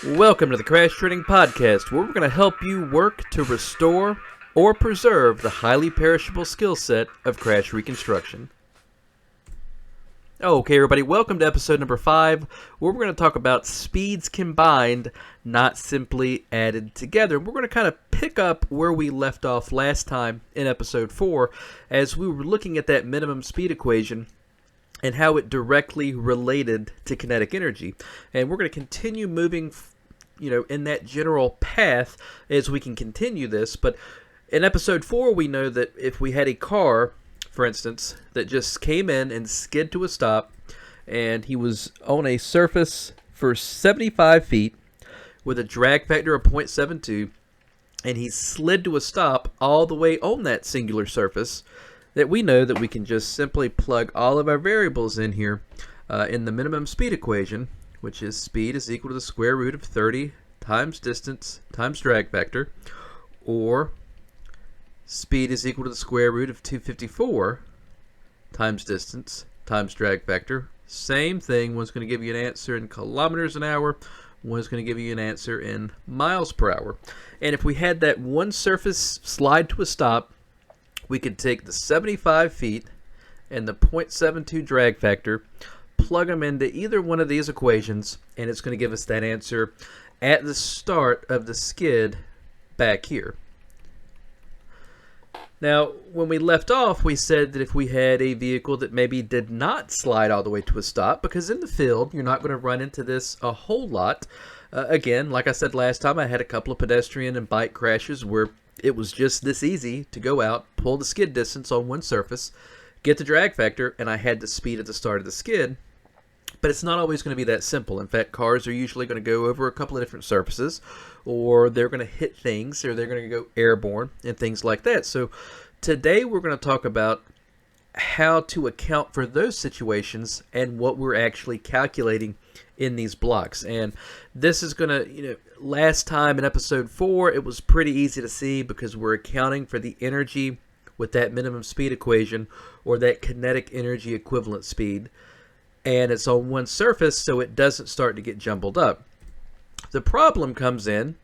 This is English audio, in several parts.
Welcome to the Crash Training Podcast, where we're going to help you work to restore or preserve the highly perishable skill set of crash reconstruction. Okay, everybody, welcome to episode number 5, where we're going to talk about speeds combined, not simply added together. We're going to kind of pick up where we left off last time in episode 4, as we were looking at that minimum speed equation and how it directly related to kinetic energy. And we're going to continue moving in that general path as we can continue this. But in episode 4, we know that if we had a car, for instance, that just came in and skid to a stop, and he was on a surface for 75 feet with a drag factor of 0.72, and he slid to a stop all the way on that singular surface, that we know that we can just simply plug all of our variables in here in the minimum speed equation, which is speed is equal to the square root of 30 times distance times drag factor, or speed is equal to the square root of 254 times distance times drag factor. Same thing, one's going to give you an answer in kilometers an hour, one's going to give you an answer in miles per hour. And if we had that one surface slide to a stop, we could take the 75 feet and the 0.72 drag factor, plug them into either one of these equations, and it's going to give us that answer at the start of the skid back here. Now, when we left off, we said that if we had a vehicle that maybe did not slide all the way to a stop, because in the field, you're not going to run into this a whole lot. Again, like I said last time, I had a couple of pedestrian and bike crashes where it was just this easy to go out, pull the skid distance on one surface, get the drag factor, and I had the speed at the start of the skid. But it's not always going to be that simple. In fact, cars are usually going to go over a couple of different surfaces, or they're going to hit things, or they're going to go airborne and things like that. So today we're going to talk about how to account for those situations and what we're actually calculating in these blocks. And this is going to, last time in episode 4, it was pretty easy to see because we're accounting for the energy with that minimum speed equation, or that kinetic energy equivalent speed. And it's on one surface, so it doesn't start to get jumbled up. The problem comes in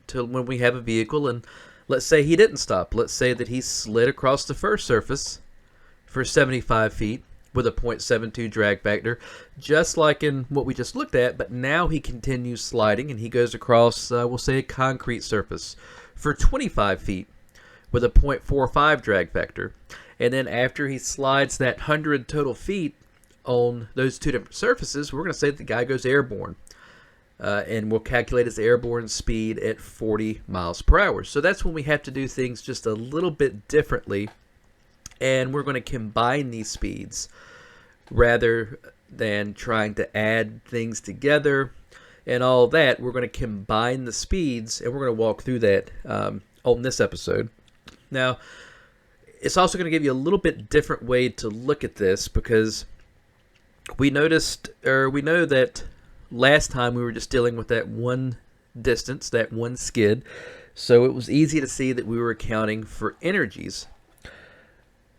to when we have a vehicle, and let's say he didn't stop. Let's say that he slid across the first surface for 75 feet with a 0.72 drag factor, just like in what we just looked at, but now he continues sliding, and he goes across, we'll say, a concrete surface for 25 feet with a 0.45 drag factor. And then after he slides that 100 total feet on those two different surfaces, we're going to say that the guy goes airborne. And we'll calculate his airborne speed at 40 miles per hour. So that's when we have to do things just a little bit differently. And we're going to combine these speeds rather than trying to add things together and all that. We're going to combine the speeds, and we're going to walk through that on this episode. Now, it's also going to give you a little bit different way to look at this, because we know that last time we were just dealing with that one distance, that one skid, so it was easy to see that we were accounting for energies.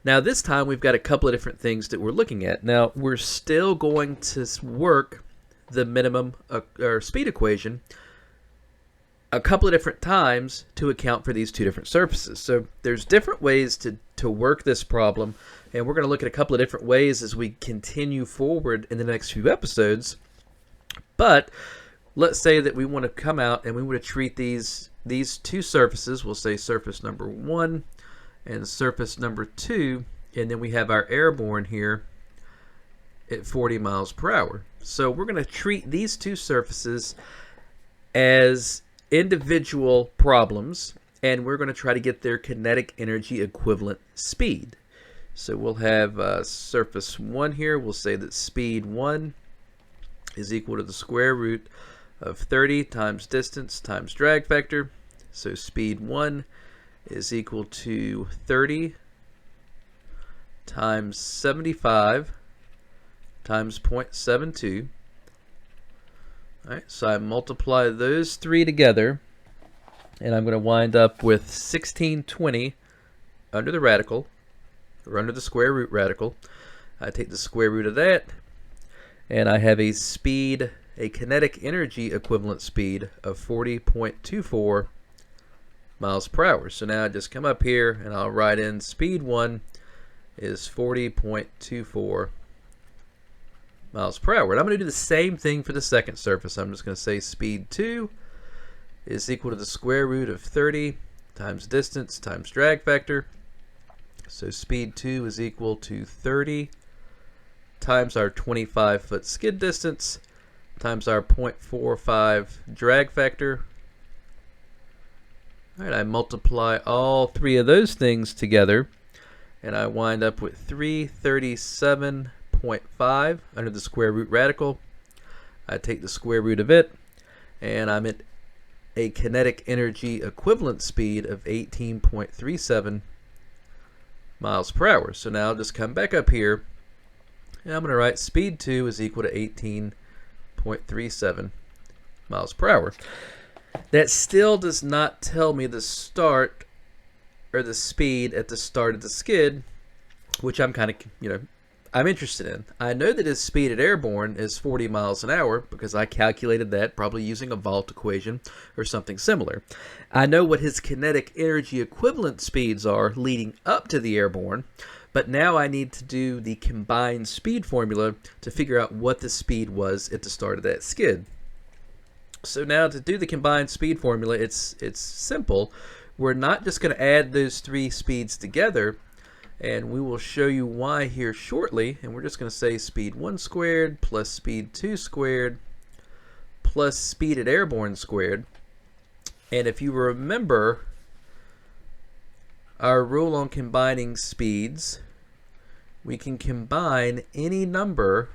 Now this time we've got a couple of different things that we're looking at. Now we're still going to work the minimum or speed equation a couple of different times to account for these two different surfaces. So there's different ways to work this problem, and we're going to look at a couple of different ways as we continue forward in the next few episodes. But let's say that we want to come out and we want to treat these two surfaces, we'll say surface number 1 and surface number 2, and then we have our airborne here at 40 miles per hour. So we're going to treat these two surfaces as individual problems, and we're going to try to get their kinetic energy equivalent speed. So we'll have surface 1 here. We'll say that speed 1 is equal to the square root of 30 times distance times drag factor. So speed 1 is equal to 30 times 75 times 0.72. All right, so I multiply those three together, and I'm going to wind up with 1620 under the radical, or under the square root radical. I take the square root of that, and I have a speed a kinetic energy equivalent speed of 40.24 miles per hour. So now I just come up here and I'll write in speed 1 is 40.24 miles per hour. And I'm going to do the same thing for the second surface. I'm just going to say speed 2 is equal to the square root of 30 times distance times drag factor. So speed 2 is equal to 30 times our 25-foot skid distance times our 0.45 drag factor. All right, I multiply all three of those things together, and I wind up with 337.5 under the square root radical. I take the square root of it, and I'm at a kinetic energy equivalent speed of 18.37 miles per hour. So now I'll just come back up here, and I'm going to write speed 2 is equal to 18.37 miles per hour. That still does not tell me the start or the speed at the start of the skid, which I'm kind of, I'm interested in. I know that his speed at airborne is 40 miles an hour because I calculated that probably using a Volt equation or something similar. I know what his kinetic energy equivalent speeds are leading up to the airborne, but now I need to do the combined speed formula to figure out what the speed was at the start of that skid. So now to do the combined speed formula, it's simple. We're not just going to add those three speeds together, and we will show you why here shortly. And we're just going to say speed 1 squared plus speed 2 squared plus speed at airborne squared. And if you remember our rule on combining speeds, we can combine any number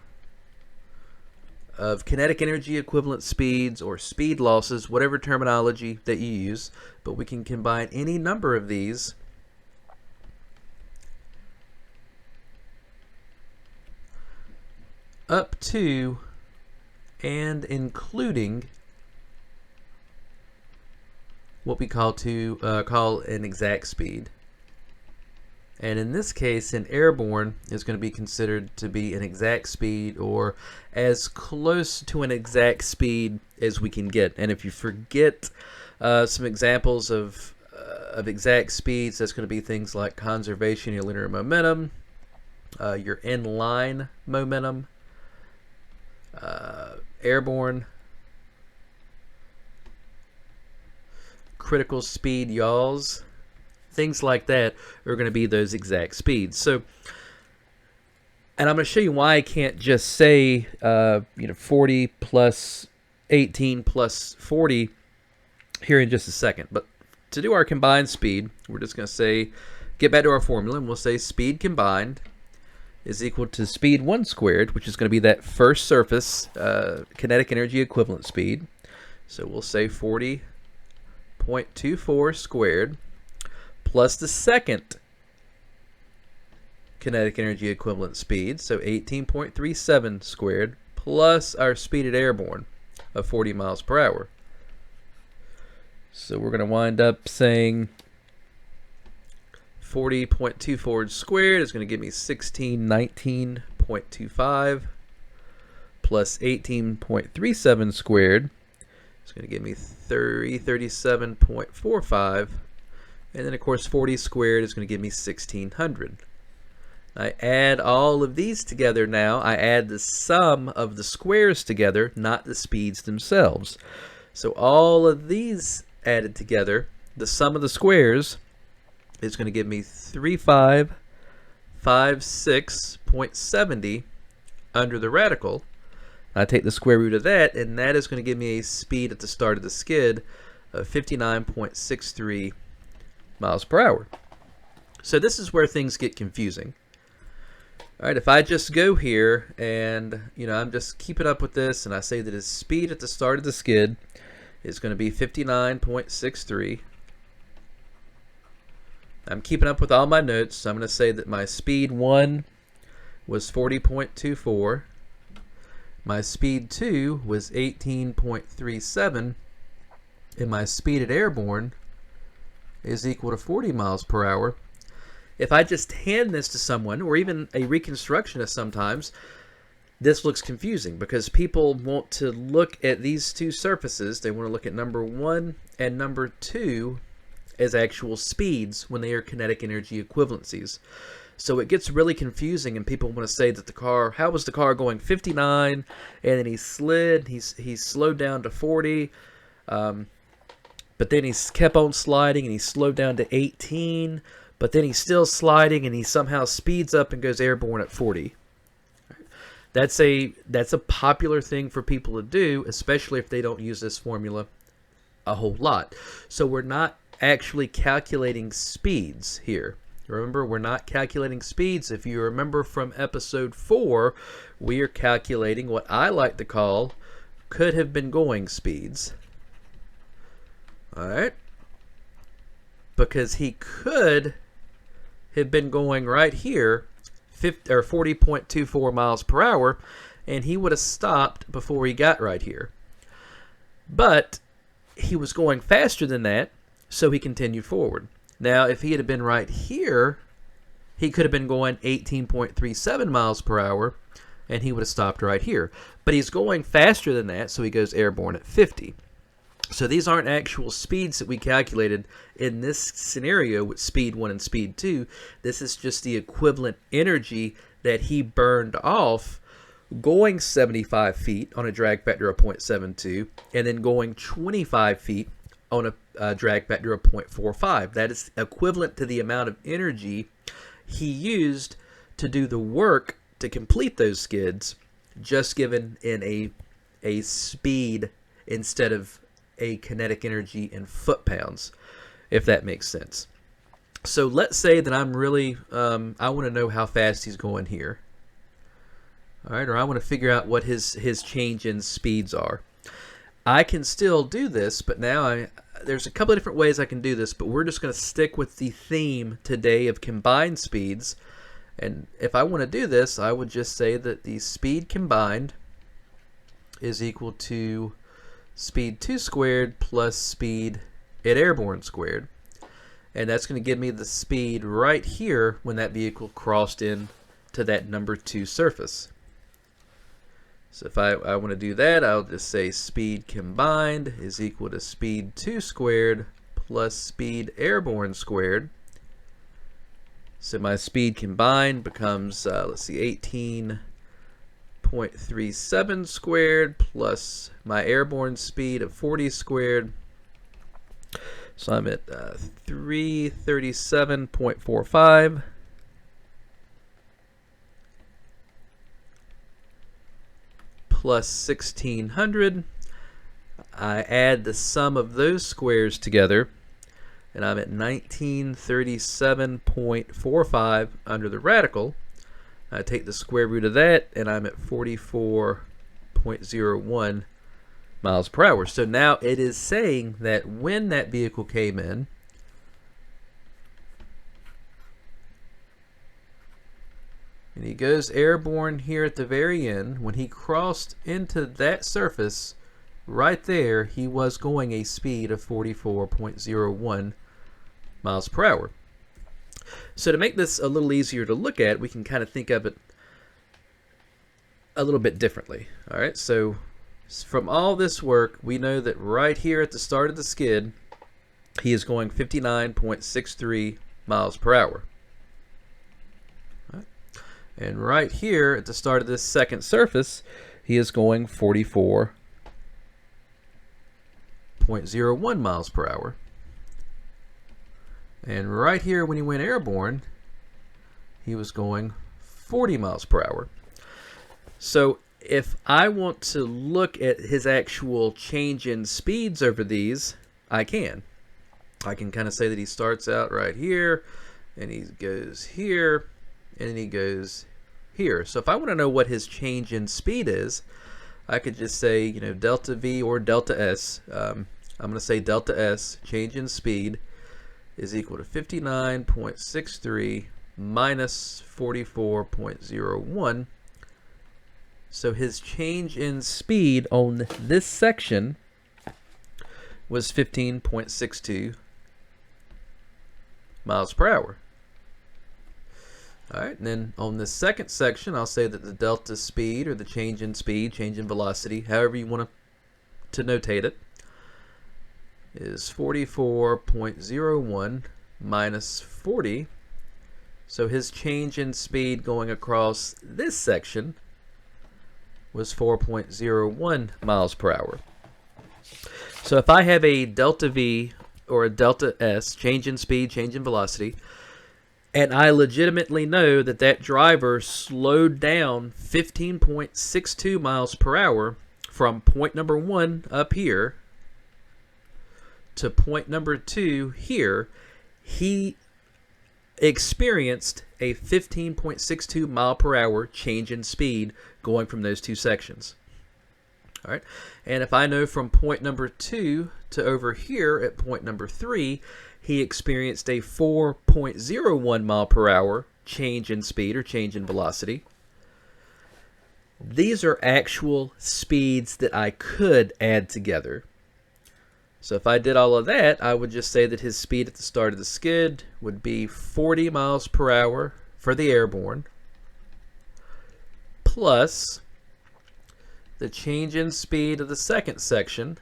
of kinetic energy equivalent speeds or speed losses, whatever terminology that you use, but we can combine any number of these up to and including what we call an exact speed. And in this case, an airborne is going to be considered to be an exact speed, or as close to an exact speed as we can get. And if you forget some examples of exact speeds, that's going to be things like conservation of your linear momentum, your inline momentum, airborne, critical speed yaws. Things like that are going to be those exact speeds. So, and I'm going to show you why I can't just say, 40 plus 18 plus 40 here in just a second. But to do our combined speed, we're just going to say, get back to our formula, and we'll say speed combined is equal to speed 1 squared, which is going to be that first surface kinetic energy equivalent speed. So we'll say 40.24 squared plus the second kinetic energy equivalent speed, so 18.37 squared, plus our speed at airborne of 40 miles per hour. So we're going to wind up saying 40.24 squared is going to give me 1619.25 plus 18.37 squared is going to give me 337.45. And then, of course, 40 squared is going to give me 1600. I add all of these together now. I add the sum of the squares together, not the speeds themselves. So all of these added together, the sum of the squares is going to give me 3556.70 under the radical. I take the square root of that, and that is going to give me a speed at the start of the skid of 59.63 miles per hour. So this is where things get confusing. All right, if I just go here and, I'm just keeping up with this, and I say that his speed at the start of the skid is going to be 59.63. I'm keeping up with all my notes, so I'm going to say that my speed 1 was 40.24. My speed 2 was 18.37. And my speed at airborne is equal to 40 miles per hour. If I just hand this to someone, or even a reconstructionist sometimes, this looks confusing because people want to look at these two surfaces. They want to look at number 1 and number 2 as actual speeds when they are kinetic energy equivalencies. So it gets really confusing, and people want to say that the car, how was the car going 59, and then he slid, he slowed down to 40, but then he kept on sliding, and he slowed down to 18, but then he's still sliding, and he somehow speeds up and goes airborne at 40. That's a popular thing for people to do, especially if they don't use this formula a whole lot. So we're not actually calculating speeds here. Remember, we're not calculating speeds. If you remember from episode 4, we are calculating what I like to call could have been going speeds. All right? Because he could have been going right here 40.24 miles per hour, and he would have stopped before he got right here. But he was going faster than that, so he continued forward. Now, if he had been right here, he could have been going 18.37 miles per hour, and he would have stopped right here. But he's going faster than that, so he goes airborne at 50. So these aren't actual speeds that we calculated in this scenario with speed 1 and speed 2. This is just the equivalent energy that he burned off going 75 feet on a drag factor of 0.72 and then going 25 feet on a drag factor of 0.45. That is equivalent to the amount of energy he used to do the work to complete those skids, just given in a speed instead of a kinetic energy in foot-pounds, if that makes sense. So let's say that I'm really, I want to know how fast he's going here. All right, or I want to figure out what his change in speeds are. I can still do this, but now there's a couple of different ways I can do this, but we're just going to stick with the theme today of combined speeds. And if I want to do this, I would just say that the speed combined is equal to speed 2 squared plus speed at airborne squared. And that's going to give me the speed right here when that vehicle crossed in to that number 2 surface. So if I want to do that, I'll just say speed combined is equal to speed 2 squared plus speed airborne squared. So my speed combined becomes, let's see, 18.37 squared plus my airborne speed of 40 squared. So I'm at 337.45. Plus 1600. I add the sum of those squares together, and I'm at 1937.45 under the radical. I take the square root of that, and I'm at 44.01 miles per hour. So now it is saying that when that vehicle came in, and he goes airborne here at the very end, when he crossed into that surface, right there, he was going a speed of 44.01 miles per hour. So to make this a little easier to look at, we can kind of think of it a little bit differently. All right, so from all this work, we know that right here at the start of the skid, he is going 59.63 miles per hour. And right here at the start of this second surface, he is going 44.01 miles per hour. And right here when he went airborne, he was going 40 miles per hour. So if I want to look at his actual change in speeds over these, I can. I can kind of say that he starts out right here, and he goes here, and then he goes here. So if I want to know what his change in speed is, I could just say, you know, delta V or delta S. I'm going to say delta S, change in speed, is equal to 59.63 minus 44.01. So his change in speed on this section was 15.62 miles per hour. All right, and then on this second section, I'll say that the delta speed, or the change in speed, change in velocity, however you want to notate it, is 44.01 minus 40. So his change in speed going across this section was 4.01 miles per hour. So if I have a delta V or a delta S, change in speed, change in velocity, and I legitimately know that that driver slowed down 15.62 miles per hour from point number 1 up here to point number 2 here, he experienced a 15.62 mile per hour change in speed going from those two sections. All right, and if I know from point number 2 to over here at point number 3, he experienced a 4.01 mile per hour change in speed or change in velocity. These are actual speeds that I could add together. So if I did all of that, I would just say that his speed at the start of the skid would be 40 miles per hour for the airborne, plus the change in speed of the second section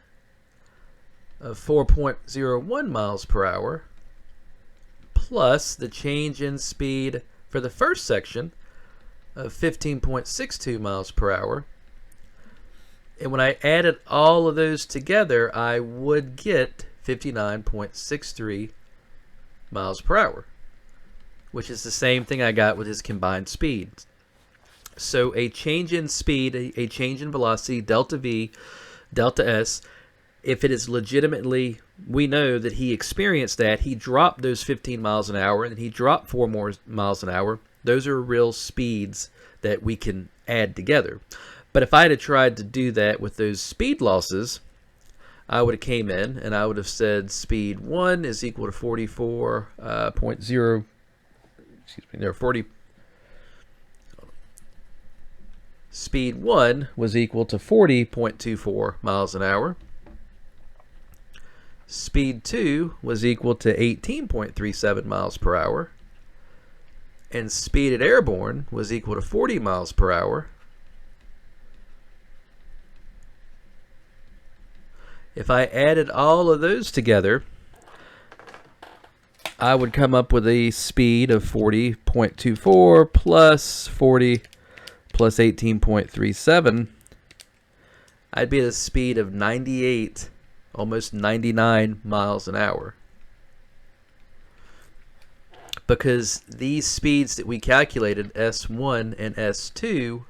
of 4.01 miles per hour, plus the change in speed for the first section of 15.62 miles per hour. And when I added all of those together, I would get 59.63 miles per hour, which is the same thing I got with his combined speed. So a change in speed, a change in velocity, delta V, delta S, if it is legitimately, we know that he experienced that, he dropped those 15 miles an hour, and he dropped 4 more miles an hour. Those are real speeds that we can add together. But if I had tried to do that with those speed losses, I would have came in and I would have said speed 1 is equal to 44.0, speed 1 was equal to 40.24 miles an hour. Speed 2 was equal to 18.37 miles per hour. And speed at airborne was equal to 40 miles per hour. If I added all of those together, I would come up with a speed of 40.24 plus 40 plus 18.37. I'd be at a speed of 98, almost 99 miles an hour. Because these speeds that we calculated, S1 and S2,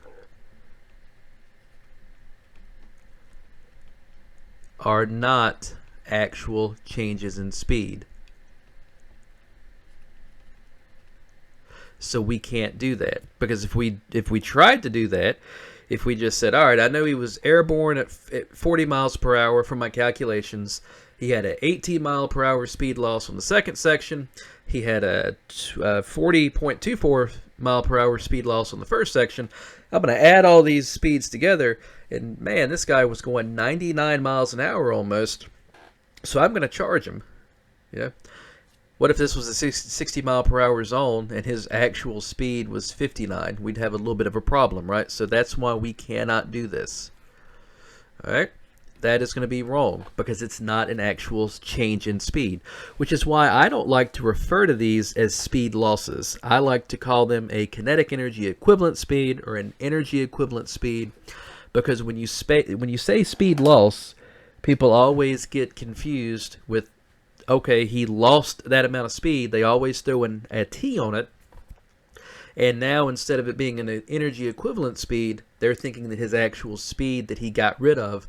are not actual changes in speed. So we can't do that, because if we tried to do that, if we just said, all right, I know he was airborne at 40 miles per hour from my calculations, he had an 18 mile per hour speed loss on the second section, he had a 40.24 mile per hour speed loss on the first section, I'm going to add all these speeds together, and man, this guy was going 99 miles an hour almost, so I'm going to charge him. Yeah. What if this was a 60 mile per hour zone and his actual speed was 59? We'd have a little bit of a problem, right? So that's why we cannot do this. All right? That is going to be wrong, because it's not an actual change in speed, which is why I don't like to refer to these as speed losses. I like to call them a kinetic energy equivalent speed or an energy equivalent speed, because when you say speed loss, people always get confused with, okay, he lost that amount of speed. They always throw in a T on it. And now instead of it being an energy equivalent speed, they're thinking that his actual speed that he got rid of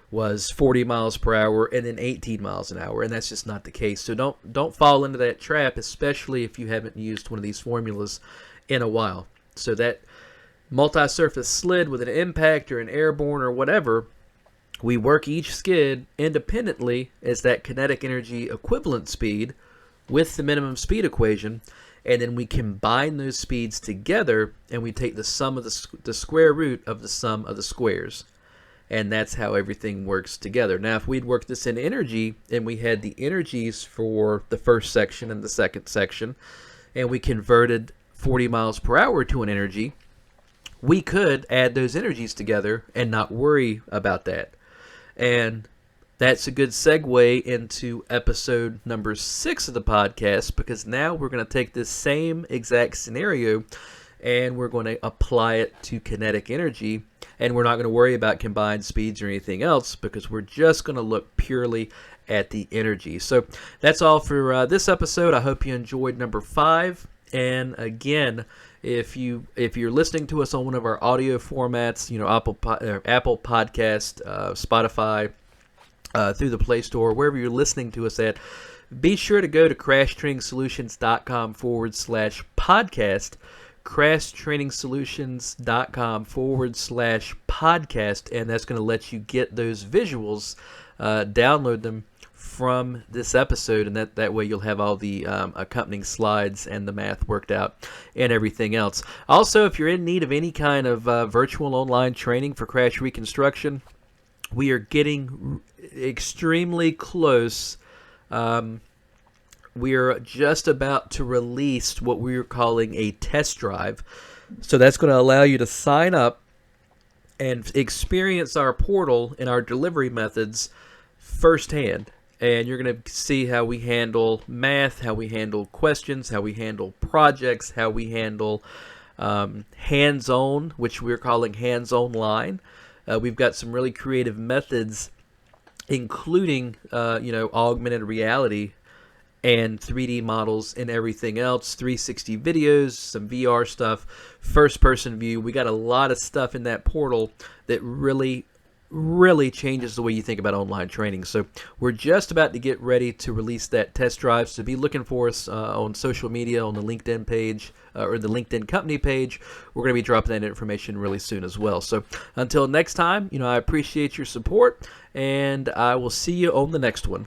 was 40 miles per hour and then 18 miles an hour. And that's just not the case. So don't fall into that trap, especially if you haven't used one of these formulas in a while. So that multi-surface slid with an impact or an airborne or whatever, we work each skid independently as that kinetic energy equivalent speed with the minimum speed equation, and then we combine those speeds together and we take the sum of the square root of the sum of the squares. And that's how everything works together. Now, if we'd worked this in energy and we had the energies for the first section and the second section, and we converted 40 miles per hour to an energy, we could add those energies together and not worry about that. And that's a good segue into episode number 6 of the podcast, because now we're going to take this same exact scenario and we're going to apply it to kinetic energy. And we're not going to worry about combined speeds or anything else, because we're just going to look purely at the energy. So that's all for this episode. I hope you enjoyed number 5. And again, if you're listening to us on one of our audio formats, Apple Podcast, Spotify, through the Play Store, wherever you're listening to us at, be sure to go to crashtrainingsolutions.com/podcast, crashtrainingsolutions.com/podcast, and that's going to let you get those visuals, download them from this episode, and that way you'll have all the accompanying slides and the math worked out and everything else. Also, if you're in need of any kind of virtual online training for crash reconstruction, we are getting extremely close. We are just about to release what we are calling a test drive. So that's going to allow you to sign up and experience our portal and our delivery methods firsthand. And you're going to see how we handle math, how we handle questions, how we handle projects, how we handle hands-on, which we're calling hands-on line. We've got some really creative methods, including augmented reality and 3D models and everything else, 360 videos, some VR stuff, first-person view. We got a lot of stuff in that portal that really changes the way you think about online training. So we're just about to get ready to release that test drive. So be looking for us on social media, on the LinkedIn page, or the LinkedIn company page. We're going to be dropping that information really soon as well. So until next time, I appreciate your support, and I will see you on the next one.